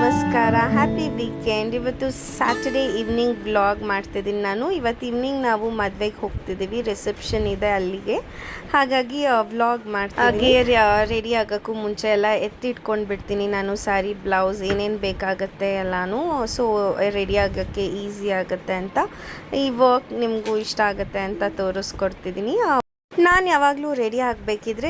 ನಮಸ್ಕಾರ, happy weekend. ಇವತ್ತು Saturday evening vlog ಮಾಡ್ತಿದ್ದೀನಿ ನಾನು. ಇವತ್ತು ಈವ್ನಿಂಗ್ ನಾವು ಮದುವೆಗೆ ಹೋಗ್ತಿದ್ದೀವಿ, ರಿಸೆಪ್ಷನ್ ಇದೆ ಅಲ್ಲಿಗೆ. ಹಾಗಾಗಿ ವ್ಲಾಗ್ ಮಾಡ್ತೀನಿ. ರೆಡಿ ಆಗೋಕ್ಕೂ ಮುಂಚೆ ಎಲ್ಲ ಎತ್ತಿಟ್ಕೊಂಡು ಬಿಡ್ತೀನಿ ನಾನು, ಸ್ಯಾರಿ ಬ್ಲೌಸ್ ಏನೇನು ಬೇಕಾಗುತ್ತೆ ಎಲ್ಲನೂ. ಸೊ ರೆಡಿ ಆಗೋಕ್ಕೆ ಈಸಿ ಆಗುತ್ತೆ ಅಂತ, ಈ ವರ್ಕ್ ನಿಮಗೂ ಇಷ್ಟ ಆಗುತ್ತೆ ಅಂತ ತೋರಿಸ್ಕೊಡ್ತಿದ್ದೀನಿ. ನಾನು ಯಾವಾಗಲೂ ರೆಡಿ ಆಗಬೇಕಿದ್ರೆ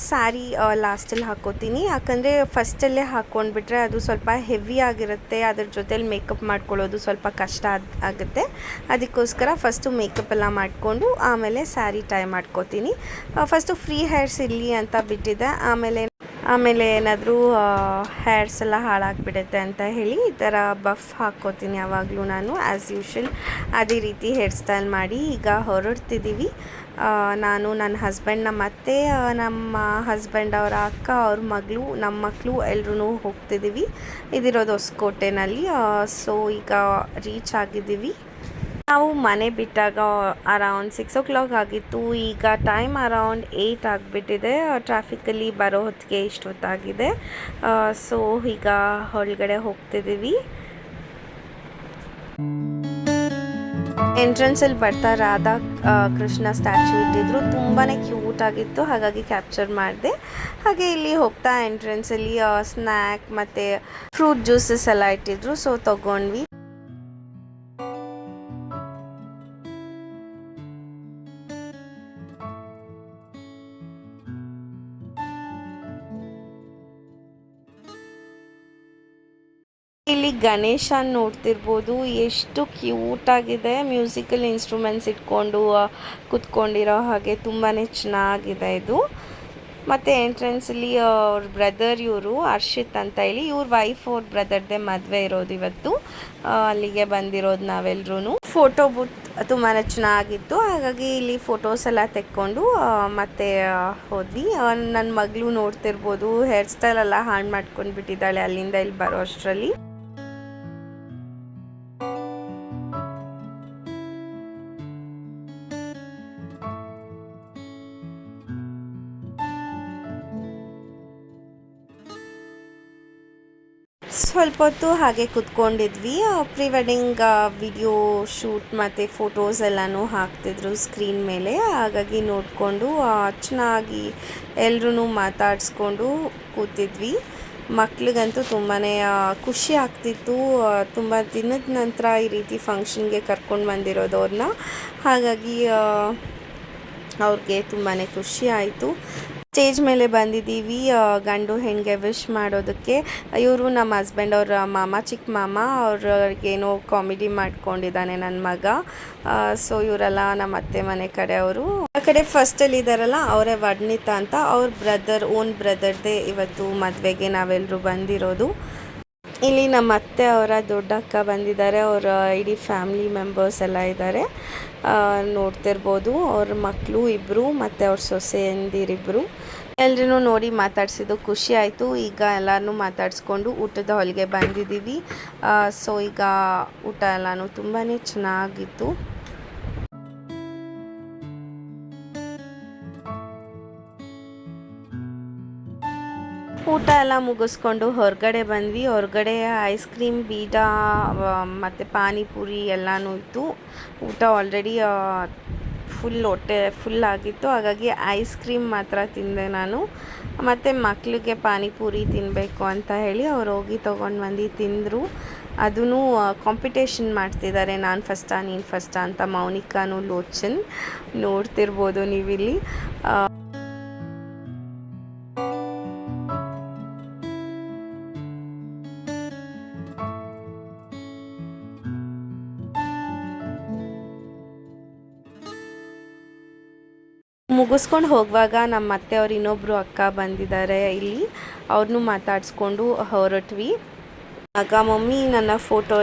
ಸ್ಯಾರಿ ಲಾಸ್ಟಲ್ಲಿ ಹಾಕ್ಕೋತೀನಿ, ಯಾಕಂದರೆ ಫಸ್ಟಲ್ಲೇ ಹಾಕ್ಕೊಂಡ್ಬಿಟ್ರೆ ಅದು ಸ್ವಲ್ಪ ಹೆವಿ ಆಗಿರುತ್ತೆ, ಅದ್ರ ಜೊತೇಲಿ ಮೇಕಪ್ ಮಾಡ್ಕೊಳ್ಳೋದು ಸ್ವಲ್ಪ ಕಷ್ಟ ಆಗುತ್ತೆ. ಅದಕ್ಕೋಸ್ಕರ ಫಸ್ಟು ಮೇಕಪ್ ಎಲ್ಲ ಮಾಡಿಕೊಂಡು ಆಮೇಲೆ ಸ್ಯಾರಿ ಟೈ ಮಾಡ್ಕೋತೀನಿ. ಫಸ್ಟು ಫ್ರೀ ಹೇರ್ಸ್ ಇರಲಿ ಅಂತ ಬಿಟ್ಟಿದ್ದೆ, ಆಮೇಲೆ ಏನಾದರೂ ಹೇರ್ಸ್ ಎಲ್ಲ ಹಾಳಾಗಿಬಿಡುತ್ತೆ ಅಂತ ಹೇಳಿ ಈ ಥರ ಬಫ್ ಹಾಕ್ಕೋತೀನಿ ಯಾವಾಗಲೂ ನಾನು, ಆ್ಯಸ್ ಯೂಶ್ವಲ್. ಅದೇ ರೀತಿ ಹೇರ್ ಸ್ಟೈಲ್ ಮಾಡಿ ಈಗ ಹೊರಡ್ತಿದ್ದೀವಿ. ನಾನು, ನನ್ನ ಹಸ್ಬೆಂಡ್, ನಮ್ಮ ಅತ್ತೆ, ನಮ್ಮ ಹಸ್ಬೆಂಡ್ ಅವರ ಅಕ್ಕ, ಅವ್ರ ಮಗಳು, ನಮ್ಮ ಮಕ್ಕಳು ಎಲ್ಲರೂ ಹೋಗ್ತಿದ್ದೀವಿ. ಇದಿರೋದು ಹೊಸಕೋಟೆನಲ್ಲಿ. ಸೊ ಈಗ ರೀಚ್ ಆಗಿದ್ದೀವಿ. ನಾವು ಮನೆ ಬಿಟ್ಟಾಗ ಅರೌಂಡ್ 6 o'clock ಆಗಿತ್ತು. ಈಗ ಟೈಮ್ ಅರೌಂಡ್ 8 ಆಗಿಬಿಟ್ಟಿದೆ. ಟ್ರಾಫಿಕಲ್ಲಿ ಬರೋ ಹೊತ್ತಿಗೆ ಇಷ್ಟೊತ್ತಾಗಿದೆ. ಸೊ ಈಗ ಒಳಗಡೆ ಹೋಗ್ತಿದ್ದೀವಿ. ಎಂಟ್ರೆನ್ಸಲ್ಲಿ ಬರ್ತಾ ರಾಧಾ ಕೃಷ್ಣ ಸ್ಟ್ಯಾಚ್ಯೂ ಇಟ್ಟಿದ್ರು, ತುಂಬಾ ಕ್ಯೂಟ್ ಆಗಿತ್ತು, ಹಾಗಾಗಿ ಕ್ಯಾಪ್ಚರ್ ಮಾಡಿದೆ. ಹಾಗೆ ಇಲ್ಲಿ ಹೋಗ್ತಾ ಎಂಟ್ರೆನ್ಸಲ್ಲಿ ಸ್ನ್ಯಾಕ್ ಮತ್ತು ಫ್ರೂಟ್ ಜ್ಯೂಸಸ್ ಎಲ್ಲ ಇಟ್ಟಿದ್ರು, ಸೊ ತೊಗೊಂಡ್ವಿ. ಇಲ್ಲಿ ಗಣೇಶ ನೋಡ್ತಿರ್ಬೋದು, ಎಷ್ಟು ಕ್ಯೂಟಾಗಿದೆ. ಮ್ಯೂಸಿಕಲ್ ಇನ್ಸ್ಟ್ರೂಮೆಂಟ್ಸ್ ಇಟ್ಕೊಂಡು ಕೂತ್ಕೊಂಡಿರೋ ಹಾಗೆ ತುಂಬಾ ಚೆನ್ನಾಗಿದೆ ಇದು. ಮತ್ತು ಎಂಟ್ರೆನ್ಸಲ್ಲಿ ಅವ್ರ ಬ್ರದರ್, ಇವರು ಹರ್ಷಿತ್ ಅಂತ ಹೇಳಿ, ಇವ್ರ ವೈಫ್ ಅವ್ರ ಬ್ರದರ್ದೇ ಮದುವೆ ಇರೋದು ಇವತ್ತು. ಅಲ್ಲಿಗೆ ಬಂದಿರೋದು ನಾವೆಲ್ಲರೂ. ಫೋಟೋ ಬೂತ್ ತುಂಬಾ ಚೆನ್ನಾಗಿತ್ತು, ಹಾಗಾಗಿ ಇಲ್ಲಿ ಫೋಟೋಸ್ ಎಲ್ಲ ತೆಕ್ಕೊಂಡು ಮತ್ತೆ ಹೋದ್ವಿ. ನನ್ನ ಮಗಳು ನೋಡ್ತಿರ್ಬೋದು, ಹೇರ್ ಸ್ಟೈಲ್ ಎಲ್ಲ ಹಾಳು ಮಾಡ್ಕೊಂಡು ಬಿಟ್ಟಿದ್ದಾಳೆ ಅಲ್ಲಿಂದ ಇಲ್ಲಿ ಬರೋ ಅಷ್ಟರಲ್ಲಿ. ಸ್ವಲ್ಪ ಹೊತ್ತು ಹಾಗೆ ಕೂತ್ಕೊಂಡಿದ್ವಿ. ಪ್ರೀ ವೆಡ್ಡಿಂಗ್ ವಿಡಿಯೋ ಶೂಟ್ ಮತ್ತು ಫೋಟೋಸ್ ಎಲ್ಲನೂ ಹಾಕ್ತಿದ್ರು ಸ್ಕ್ರೀನ್ ಮೇಲೆ, ಹಾಗಾಗಿ ನೋಡಿಕೊಂಡು ಚೆನ್ನಾಗಿ ಎಲ್ಲರೂ ಮಾತಾಡಿಸ್ಕೊಂಡು ಕೂತಿದ್ವಿ. ಮಕ್ಳಿಗಂತೂ ತುಂಬಾ ಖುಷಿ ಆಗ್ತಿತ್ತು, ತುಂಬ ದಿನದ ನಂತರ ಈ ರೀತಿ ಫಂಕ್ಷನ್ಗೆ ಕರ್ಕೊಂಡು ಬಂದಿರೋದು ಅವ್ರನ್ನ. ಹಾಗಾಗಿ ಅವ್ರಿಗೆ ತುಂಬಾ ಖುಷಿ ಆಯಿತು. ಸ್ಟೇಜ್ ಮೇಲೆ ಬಂದಿದ್ದೀವಿ ಗಂಡು ಹೆಣ್ಣಿಗೆ ವಿಶ್ ಮಾಡೋದಕ್ಕೆ. ಇವರು ನಮ್ಮ ಹಸ್ಬೆಂಡ್ ಅವ್ರ ಮಾಮ, ಚಿಕ್ಕ ಮಾಮ. ಅವ್ರಿಗೇನೋ ಕಾಮಿಡಿ ಮಾಡ್ಕೊಂಡಿದ್ದಾನೆ ನನ್ನ ಮಗ. ಸೊ ಇವರೆಲ್ಲ ನಮ್ಮ ಅತ್ತೆ ಮನೆ ಕಡೆಯವರು. ಆ ಕಡೆ ಫಸ್ಟಲ್ಲಿ ಇದ್ದಾರಲ್ಲ ಅವರೇ ವರ್ಣಿತಾ ಅಂತ, ಅವ್ರ ಓನ್ ಬ್ರದರ್ದೇ ಇವತ್ತು ಮದುವೆಗೆ ನಾವೆಲ್ಲರೂ ಬಂದಿರೋದು. ಇಲ್ಲಿ ನಮ್ಮ ಅತ್ತೆ ಅವರ ದೊಡ್ಡ ಅಕ್ಕ ಬಂದಿದ್ದಾರೆ, ಅವರ ಇಡೀ ಫ್ಯಾಮಿಲಿ ಮೆಂಬರ್ಸ್ ಎಲ್ಲ ಇದ್ದಾರೆ. ನೋಡ್ತಿರ್ಬೋದು, ಅವ್ರ ಮಕ್ಕಳು ಇಬ್ಬರು ಮತ್ತು ಅವ್ರ ಸೊಸೆಯಂದಿರಿಬ್ಬರು. ಎಲ್ಲರೂ ನೋಡಿ ಮಾತಾಡ್ಸಿದ್ದು ಖುಷಿ ಆಯಿತು. ಈಗ ಎಲ್ಲರೂ ಮಾತಾಡಿಸ್ಕೊಂಡು ಊಟದ ಹಾಲ್ಗೆ ಬಂದಿದ್ದೀವಿ. ಸೊ ಈಗ ಊಟ ಎಲ್ಲನೂ ತುಂಬಾ ಚೆನ್ನಾಗಿತ್ತು. ಊಟ ಎಲ್ಲ ಮುಗಿಸ್ಕೊಂಡು ಹೊರಗಡೆ ಬಂದ್ವಿ. ಹೊರಗಡೆ ಐಸ್ ಕ್ರೀಮ್, ಬೀಡ ಮತ್ತು ಪಾನಿಪುರಿ ಎಲ್ಲನೂ ಇತ್ತು. ಊಟ ಆಲ್ರೆಡಿ ಹೊಟ್ಟೆ ಫುಲ್ ಆಗಿತ್ತು, ಹಾಗಾಗಿ ಐಸ್ ಕ್ರೀಮ್ ಮಾತ್ರ ತಿಂದೆ ನಾನು. ಮತ್ತು ಮಕ್ಕಳಿಗೆ ಪಾನಿಪುರಿ ತಿನ್ನಬೇಕು ಅಂತ ಹೇಳಿ ಅವ್ರು ಹೋಗಿ ತೊಗೊಂಡು ಬಂದು ತಿಂದರು. ಅದೂ ಕಾಂಪಿಟೇಷನ್ ಮಾಡ್ತಿದ್ದಾರೆ, ನಾನು ಫಸ್ಟಾ ನೀನು ಫಸ್ಟಾ ಅಂತ. ಮೌನಿಕಾನು ಲೋಚನ್ ನೋಡ್ತಿರ್ಬೋದು ನೀವಿಲ್ಲಿ. ಮುಗಿಸ್ಕೊಂಡು ಹೋಗುವಾಗ ನಮ್ಮ ಅತ್ತೆಯವ್ರು ಇನ್ನೊಬ್ಬರು ಅಕ್ಕ ಬಂದಿದ್ದಾರೆ ಇಲ್ಲಿ, ಅವ್ರನ್ನೂ ಮಾತಾಡಿಸ್ಕೊಂಡು ಹೊರಟ್ವಿ. ಆಗ ಮಮ್ಮಿ ನನ್ನ ಫೋಟೋ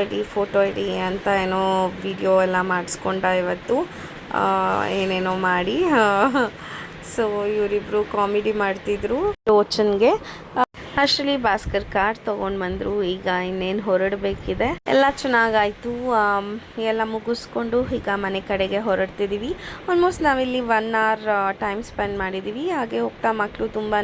ಇಡಿ ಅಂತ ಏನೋ ವಿಡಿಯೋ ಎಲ್ಲ ಮಾಡಿಸ್ಕೊಂಡ ಇವತ್ತು, ಏನೇನೋ ಮಾಡಿ. ಸೊ ಇವರಿಬ್ಬರು ಕಾಮಿಡಿ ಮಾಡ್ತಿದ್ರು ಲೋಚನ್ಗೆ. ಅಷ್ಟರಲ್ಲಿ ಭಾಸ್ಕರ್ ಕಾರ್ ತೊಗೊಂಡು ಬಂದರು. ಈಗ ಇನ್ನೇನು ಹೊರಡಬೇಕಿದೆ. ಎಲ್ಲ ಚೆನ್ನಾಗಾಯಿತು. ಎಲ್ಲ ಮುಗಿಸ್ಕೊಂಡು ಈಗ ಮನೆ ಕಡೆಗೆ ಹೊರಡ್ತಿದ್ದೀವಿ. ಆಲ್ಮೋಸ್ಟ್ ನಾವಿಲ್ಲಿ 1 hour ಟೈಮ್ ಸ್ಪೆಂಡ್ ಮಾಡಿದ್ದೀವಿ. ಹಾಗೆ ಹೋಗ್ತಾ ಮಕ್ಕಳು ತುಂಬಾ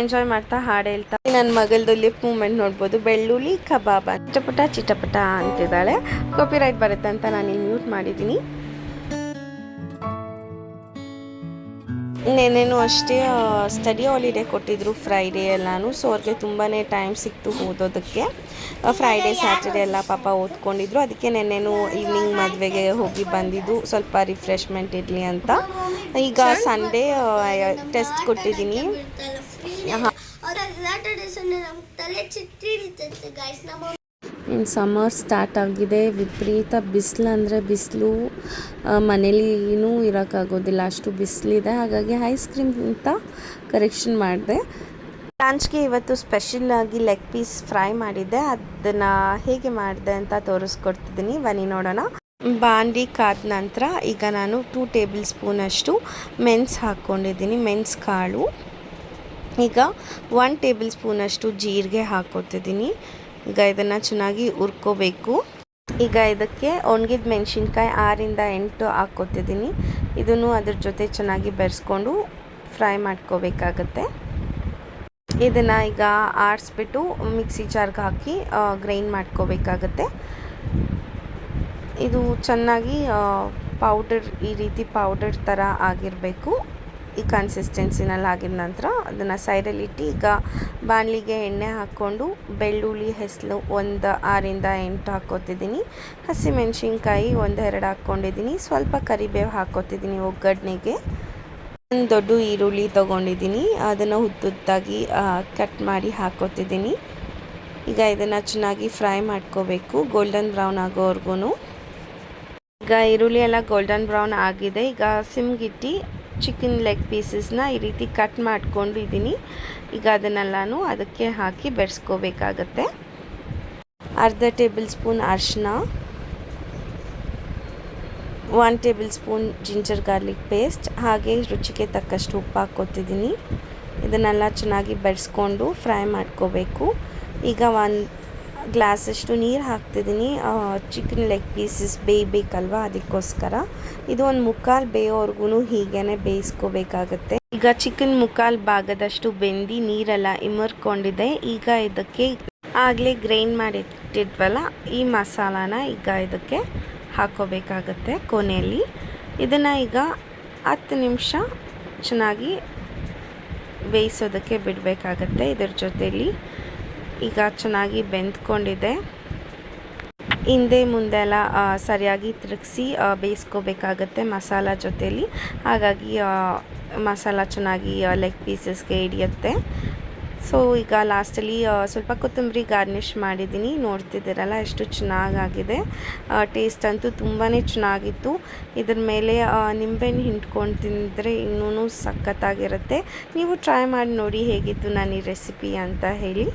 ಎಂಜಾಯ್ ಮಾಡ್ತಾ ಹಾಡು ಹೇಳ್ತಾ ನನ್ನ ಮಗಳದು ಲಿಪ್ ಮೂಮೆಂಟ್ ನೋಡ್ಬೋದು, ಬೆಳ್ಳುಳ್ಳಿ ಕಬಾಬ್ ಚಿಟಪಟ ಚಿಟಪಟ ಅಂತಿದ್ದಾಳೆ. ಕಾಪಿರೈಟ್ ಬರುತ್ತೆ ಅಂತ ನಾನು ಇಲ್ಲಿ ಮ್ಯೂಟ್ ಮಾಡಿದ್ದೀನಿ. ನೆನ್ನೆನೂ ಅಷ್ಟೇ ಸ್ಟಡಿ ಹಾಲಿಡೇ ಕೊಟ್ಟಿದ್ರು ಫ್ರೈಡೇ ಎಲ್ಲಾನು. ಸೊ ಅವ್ರಿಗೆ ತುಂಬಾ ಟೈಮ್ ಸಿಕ್ತು ಓದೋದಕ್ಕೆ. ಫ್ರೈಡೇ ಸ್ಯಾಟರ್ಡೇ ಎಲ್ಲ ಪಾಪ ಓದ್ಕೊಂಡಿದ್ರು. ಅದಕ್ಕೆ ನೆನ್ನೆನೂ ಈವ್ನಿಂಗ್ ಮದುವೆಗೆ ಹೋಗಿ ಬಂದಿದ್ದು, ಸ್ವಲ್ಪ ರಿಫ್ರೆಶ್ಮೆಂಟ್ ಇರಲಿ ಅಂತ. ಈಗ ಸಂಡೇ ಟೆಸ್ಟ್ ಕೊಟ್ಟಿದ್ದೀನಿ. ಇನ್ನು ಸಮ್ಮರ್ ಸ್ಟಾರ್ಟ್ ಆಗಿದೆ. ವಿಪರೀತ ಬಿಸಿಲು ಅಂದರೆ ಬಿಸಿಲು, ಮನೇಲಿನೂ ಇರೋಕ್ಕಾಗೋದಿಲ್ಲ, ಅಷ್ಟು ಬಿಸಿಲಿದೆ. ಹಾಗಾಗಿ ಐಸ್ ಕ್ರೀಮ್ ಅಂತ ಕರೆಕ್ಷನ್ ಮಾಡಿದೆ. ಲಂಚ್ಗೆ ಇವತ್ತು ಸ್ಪೆಷಲಾಗಿ ಲೆಗ್ ಪೀಸ್ ಫ್ರೈ ಮಾಡಿದ್ದೆ. ಅದನ್ನು ಹೇಗೆ ಮಾಡಿದೆ ಅಂತ ತೋರಿಸ್ಕೊಡ್ತಿದ್ದೀನಿ, ಬನ್ನಿ ನೋಡೋಣ. ಬಾಂಡಿ ಕಾದ ನಂತರ ಈಗ ನಾನು 2 ಟೇಬಲ್ ಸ್ಪೂನಷ್ಟು ಮೆಣಸು ಹಾಕ್ಕೊಂಡಿದ್ದೀನಿ, ಮೆಣಸು ಕಾಳು. ಈಗ 1 ಟೇಬಲ್ ಸ್ಪೂನಷ್ಟು ಜೀರಿಗೆ ಹಾಕ್ಕೊತಿದ್ದೀನಿ. ಈಗ ಇದನ್ನು ಚೆನ್ನಾಗಿ ಹುರ್ಕೋಬೇಕು. ಈಗ ಇದಕ್ಕೆ ಒಣಗಿದ ಮೆಣಸಿನ್ಕಾಯಿ 6ರಿಂದ 8 ಹಾಕ್ಕೊತಿದ್ದೀನಿ. ಇದನ್ನು ಅದ್ರ ಜೊತೆ ಚೆನ್ನಾಗಿ ಬೆರೆಸ್ಕೊಂಡು ಫ್ರೈ ಮಾಡ್ಕೋಬೇಕಾಗತ್ತೆ. ಇದನ್ನು ಈಗ ಆರಿಸ್ಬಿಟ್ಟು ಮಿಕ್ಸಿ ಜಾರ್ಗೆ ಹಾಕಿ ಗ್ರೈಂಡ್ ಮಾಡ್ಕೋಬೇಕಾಗತ್ತೆ. ಇದು ಚೆನ್ನಾಗಿ ಪೌಡರ್, ಈ ರೀತಿ ಪೌಡರ್ ಥರ ಆಗಿರಬೇಕು. ಈ ಕನ್ಸಿಸ್ಟೆನ್ಸಿನಲ್ಲಿ ಆಗಿದ ನಂತರ ಅದನ್ನು ಸೈಡಲ್ಲಿಟ್ಟು ಈಗ ಬಾಣಲಿಗೆ ಎಣ್ಣೆ ಹಾಕ್ಕೊಂಡು ಬೆಳ್ಳುಳ್ಳಿ ಹೆಸಲು 6ರಿಂದ 8 ಹಾಕ್ಕೊತಿದ್ದೀನಿ. ಹಸಿಮೆಣ್ಸಿನ್ಕಾಯಿ 1-2 ಹಾಕ್ಕೊಂಡಿದ್ದೀನಿ. ಸ್ವಲ್ಪ ಕರಿಬೇವು ಹಾಕ್ಕೊತಿದ್ದೀನಿ ಒಗ್ಗರಣೆಗೆ. ಒಂದು ದೊಡ್ಡ ಈರುಳ್ಳಿ ತೊಗೊಂಡಿದ್ದೀನಿ, ಅದನ್ನು ಉದ್ದುದ್ದಾಗಿ ಕಟ್ ಮಾಡಿ ಹಾಕ್ಕೊತಿದ್ದೀನಿ. ಈಗ ಇದನ್ನು ಚೆನ್ನಾಗಿ ಫ್ರೈ ಮಾಡ್ಕೋಬೇಕು, ಗೋಲ್ಡನ್ ಬ್ರೌನ್ ಆಗೋವರೆಗೂ. ಈಗ ಈರುಳ್ಳಿ ಎಲ್ಲ ಗೋಲ್ಡನ್ ಬ್ರೌನ್ ಆಗಿದೆ. ಈಗ ಸಿಮ್ಗಿಟ್ಟು ಚಿಕನ್ ಲೆಗ್ ಪೀಸಸ್ನ ಈ ರೀತಿ ಕಟ್ ಮಾಡ್ಕೊಂಡಿದ್ದೀನಿ. ಈಗ ಅದನ್ನೆಲ್ಲನೂ ಅದಕ್ಕೆ ಹಾಕಿ ಬೆರೆಸ್ಕೋಬೇಕಾಗತ್ತೆ. ಅರ್ಧ ಟೇಬಲ್ ಸ್ಪೂನ್ ಅರಿಶಿನ, 1 table spoon ginger garlic paste, ಹಾಗೆ ರುಚಿಗೆ ತಕ್ಕಷ್ಟು ಉಪ್ಪು ಹಾಕ್ಕೊತಿದ್ದೀನಿ. ಇದನ್ನೆಲ್ಲ ಚೆನ್ನಾಗಿ ಬೆರೆಸ್ಕೊಂಡು ಫ್ರೈ ಮಾಡ್ಕೋಬೇಕು. ಈಗ 1 ಗ್ಲಾಸಷ್ಟು ನೀರು ಹಾಕ್ತಿದ್ದೀನಿ. ಚಿಕನ್ ಲೆಗ್ ಪೀಸಸ್ ಬೇಯಬೇಕಲ್ವ, ಅದಕ್ಕೋಸ್ಕರ. ಇದು 1/4 ಬೇಯೋವರೆಗೂ ಹೀಗೇ ಬೇಯಿಸ್ಕೋಬೇಕಾಗತ್ತೆ. ಈಗ ಚಿಕನ್ 1/4 ಭಾಗದಷ್ಟು ಬೆಂದು ನೀರೆಲ್ಲ ಇಮರ್ಕೊಂಡಿದೆ. ಈಗ ಇದಕ್ಕೆ ಆಗಲೇ ಗ್ರೈಂಡ್ ಮಾಡಿಟ್ಟಿದ್ವಲ್ಲ ಈ ಮಸಾಲಾನ ಈಗ ಇದಕ್ಕೆ ಹಾಕ್ಕೋಬೇಕಾಗತ್ತೆ ಕೊನೆಯಲ್ಲಿ. ಇದನ್ನು ಈಗ 10 ನಿಮಿಷ ಚೆನ್ನಾಗಿ ಬೇಯಿಸೋದಕ್ಕೆ ಬಿಡಬೇಕಾಗತ್ತೆ. ಇದರ ಜೊತೆಯಲ್ಲಿ ಈಗ ಚೆನ್ನಾಗಿ ಬೆಂದ್ಕೊಂಡಿದೆ. ಹಿಂದೆ ಮುಂದೆ ಎಲ್ಲ ಸರಿಯಾಗಿ ತಿರುಗಿಸಿ ಬೇಯಿಸ್ಕೋಬೇಕಾಗತ್ತೆ ಮಸಾಲ ಜೊತೆಯಲ್ಲಿ. ಹಾಗಾಗಿ ಮಸಾಲ ಚೆನ್ನಾಗಿ ಲೆಗ್ ಪೀಸಸ್ಗೆ ಹಿಡಿಯುತ್ತೆ. ಸೊ ಈಗ ಲಾಸ್ಟಲ್ಲಿ ಸ್ವಲ್ಪ ಕೊತ್ತಂಬರಿ ಗಾರ್ನಿಷ್ ಮಾಡಿದ್ದೀನಿ. ನೋಡ್ತಿದ್ದೀರಲ್ಲ ಎಷ್ಟು ಚೆನ್ನಾಗಾಗಿದೆ. ಟೇಸ್ಟ್ ಅಂತೂ ತುಂಬಾ ಚೆನ್ನಾಗಿತ್ತು. ಇದ್ರ ಮೇಲೆ ನಿಂಬೆಹಣ್ಣು ಹಿಂಡ್ಕೊಂಡು ತಿಂದರೆ ಇನ್ನೂ ಸಖತ್ತಾಗಿರುತ್ತೆ. ನೀವು ಟ್ರೈ ಮಾಡಿ ನೋಡಿ ಹೇಗಿತ್ತು ನಾನು ಈ ರೆಸಿಪಿ ಅಂತ ಹೇಳಿ.